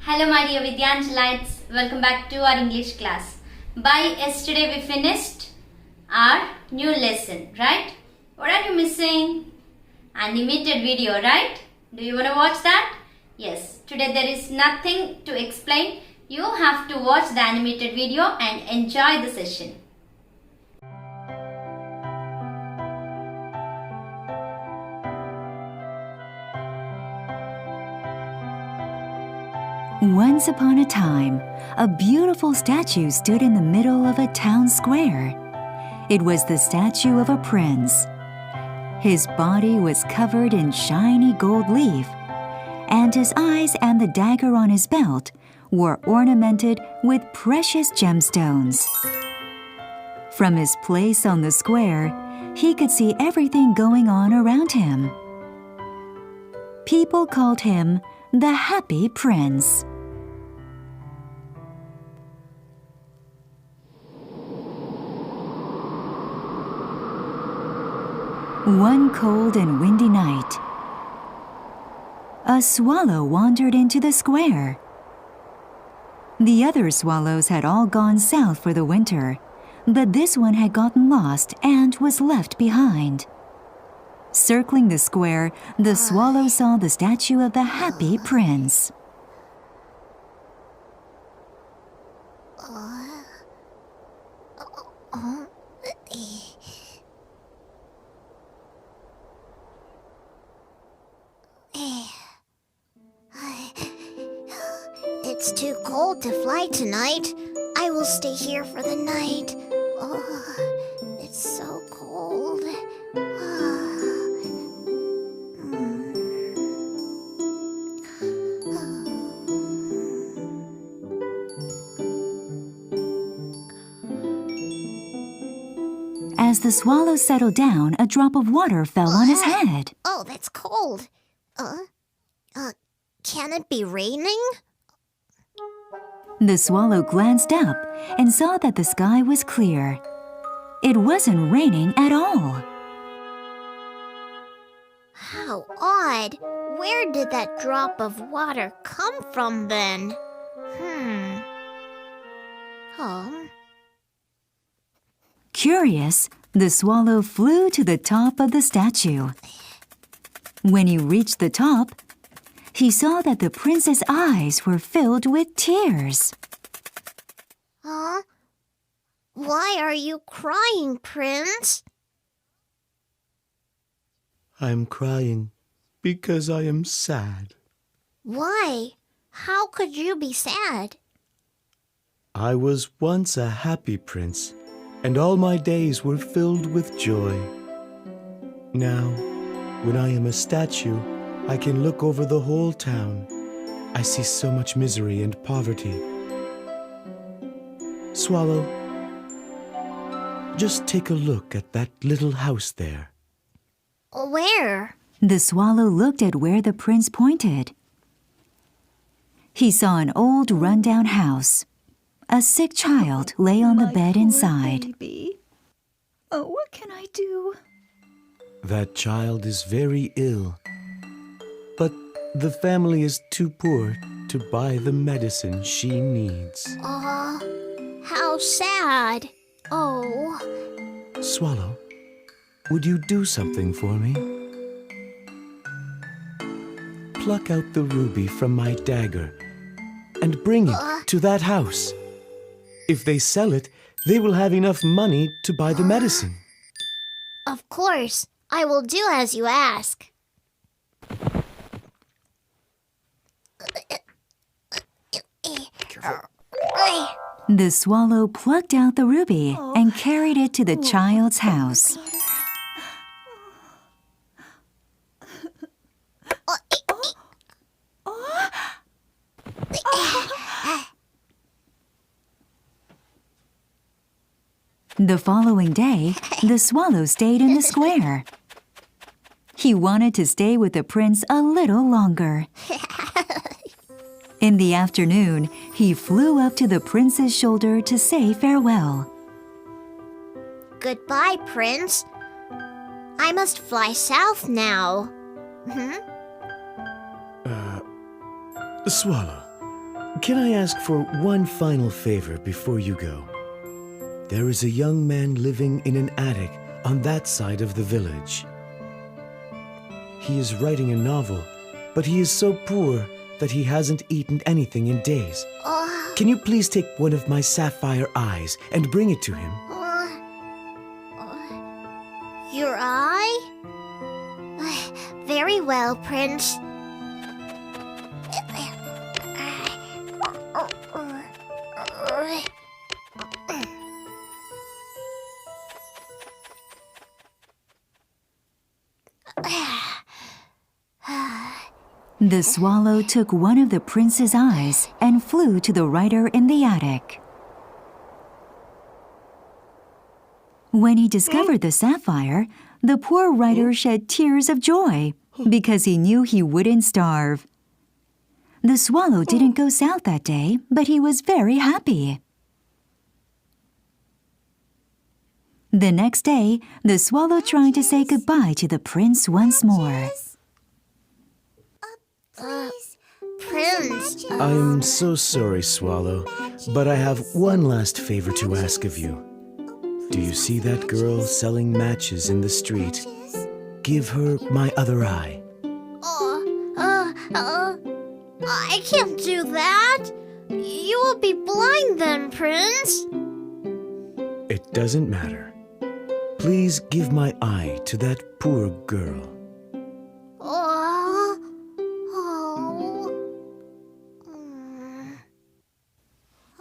Hello my dear Vidyangelites, welcome back to our English class. By yesterday we finished our new lesson, right? What are you missing? Animated video, right? Do you want to watch that? Yes, today there is nothing to explain. You have to watch the animated video and enjoy the session. Once upon a time, a beautiful statue stood in the middle of a town square. It was the statue of a prince. His body was covered in shiny gold leaf, and his eyes and the dagger on his belt were ornamented with precious gemstones. From his place on the square, he could see everything going on around him. People called him the Happy Prince. One cold and windy night, a swallow wandered into the square. The other swallows had all gone south for the winter, but this one had gotten lost and was left behind. Circling the square, the swallow saw the statue of the Happy Prince. It's too cold to fly tonight. I will stay here for the night. Oh, it's so cold. As the swallow settled down, a drop of water fell on his head. Oh, that's cold. Can it be raining? The swallow glanced up and saw that the sky was clear. It wasn't raining at all. How odd. Where did that drop of water come from then? Curious, the swallow flew to the top of the statue. When he reached the top, he saw that the prince's eyes were filled with tears. Why are you crying, Prince? I'm crying because I am sad. Why? How could you be sad? I was once a happy prince, and all my days were filled with joy. Now, when I am a statue, I can look over the whole town. I see so much misery and poverty. Swallow, just take a look at that little house there. Where? The swallow looked at where the prince pointed. He saw an old run-down house. A sick child lay on the bed inside. Baby. Oh, what can I do? That child is very ill, but the family is too poor to buy the medicine she needs. How sad. Oh. Swallow, would you do something for me? Pluck out the ruby from my dagger and bring it to that house. If they sell it, they will have enough money to buy the medicine. Of course. I will do as you ask. The swallow plucked out the ruby and carried it to the child's house. The following day, the swallow stayed in the square. He wanted to stay with the prince a little longer. In the afternoon, he flew up to the prince's shoulder to say farewell. Goodbye, Prince. I must fly south now. Swallow, Can I ask for one final favor before you go? There is a young man living in an attic on that side of the village. He is writing a novel, but he is so poor that he hasn't eaten anything in days. Can you please take one of my sapphire eyes and bring it to him? Your eye? Very well, Prince. The swallow took one of the prince's eyes and flew to the writer in the attic. When he discovered the sapphire, the poor writer shed tears of joy because he knew he wouldn't starve. The swallow didn't go south that day, but he was very happy. The next day, the swallow tried to say goodbye to the prince once more. Prince. I'm so sorry, Swallow, but I have one last favor to ask of you. Do you see that girl selling matches in the street? Give her my other eye. I can't do that. You will be blind then, Prince. It doesn't matter. Please give my eye to that poor girl.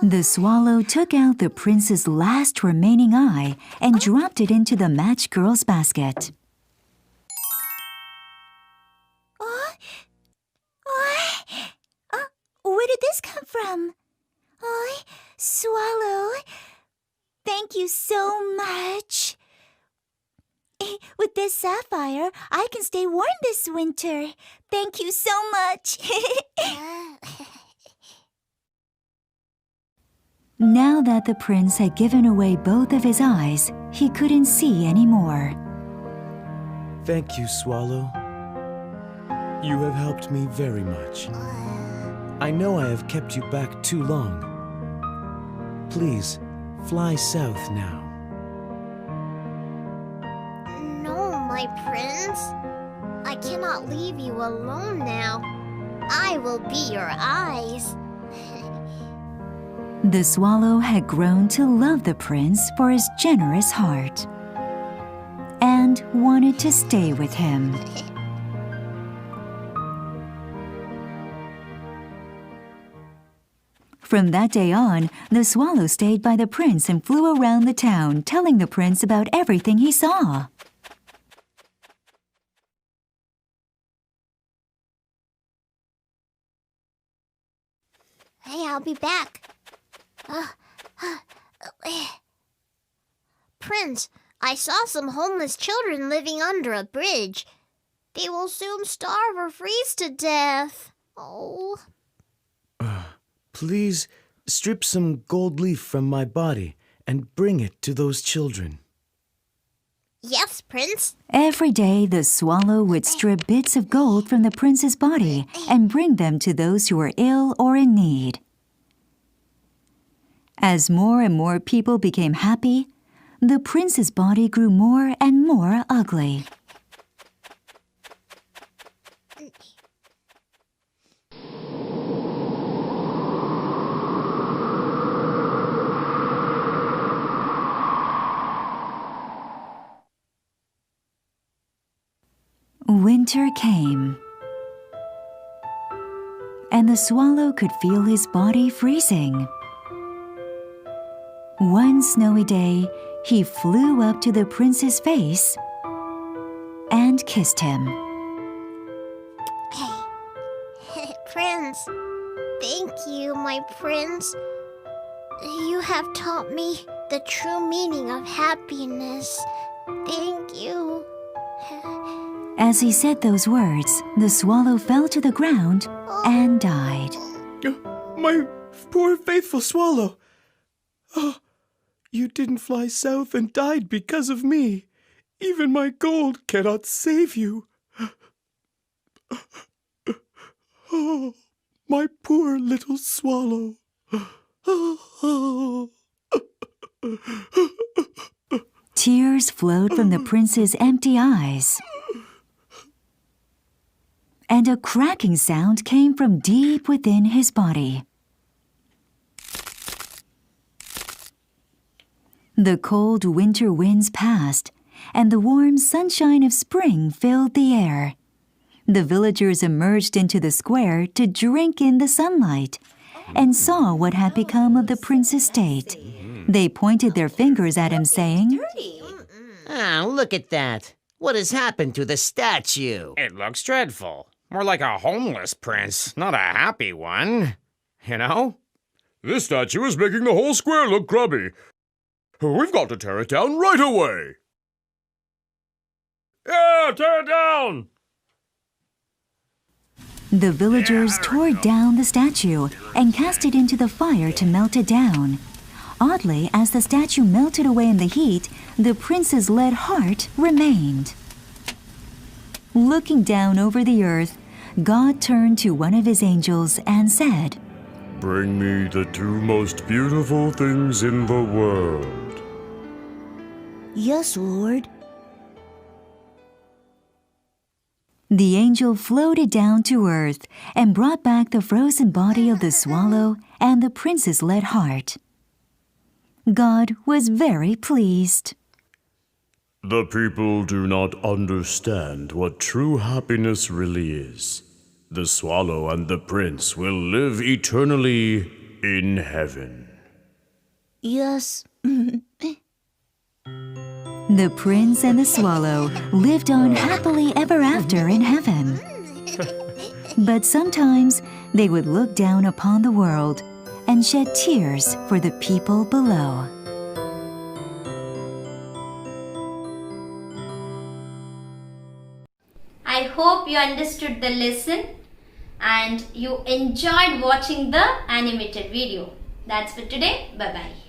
The swallow took out the prince's last remaining eye and dropped it into the match girl's basket. Where did this come from? Oh, Swallow, thank you so much. With this sapphire, I can stay warm this winter. Thank you so much. Now that the prince had given away both of his eyes, he couldn't see anymore. Thank you, Swallow. You have helped me very much. I know I have kept you back too long. Please, fly south now. No, my prince. I cannot leave you alone now. I will be your eyes. The swallow had grown to love the prince for his generous heart and wanted to stay with him. From that day on, the swallow stayed by the prince and flew around the town, telling the prince about everything he saw. Hey, I'll be back. Prince, I saw some homeless children living under a bridge. They will soon starve or freeze to death. Oh. Please strip some gold leaf from my body and bring it to those children. Yes, Prince. Every day, the swallow would strip bits of gold from the prince's body and bring them to those who were ill or in need. As more and more people became happy, the prince's body grew more and more ugly. Winter came, and the swallow could feel his body freezing. One snowy day, he flew up to the prince's face and kissed him. Prince, thank you, my prince. You have taught me the true meaning of happiness. Thank you. As he said those words, the swallow fell to the ground and died. My poor faithful swallow. Oh, you didn't fly south and died because of me. Even my gold cannot save you. Oh. My poor little swallow. Tears flowed from the prince's empty eyes. And a cracking sound came from deep within his body. The cold winter winds passed, and the warm sunshine of spring filled the air. The villagers emerged into the square to drink in the sunlight and saw what had become of the prince's state. They pointed their fingers at him, saying, Ah, look at that. What has happened to the statue? It looks dreadful. More like a homeless prince, not a happy one. You know? This statue is making the whole square look grubby. We've got to tear it down right away. Yeah, tear it down! The villagers tore down the statue and cast it into the fire to melt it down. Oddly, as the statue melted away in the heat, the prince's lead heart remained. Looking down over the earth, God turned to one of his angels and said, Bring me the two most beautiful things in the world. Yes, Lord. The angel floated down to earth and brought back the frozen body of the swallow and the prince's lead heart. God was very pleased. The people do not understand what true happiness really is. The swallow and the prince will live eternally in heaven. Yes. The prince and the swallow lived on happily ever after in heaven. But sometimes they would look down upon the world and shed tears for the people below. I hope you understood the lesson and you enjoyed watching the animated video. That's for today. Bye-bye.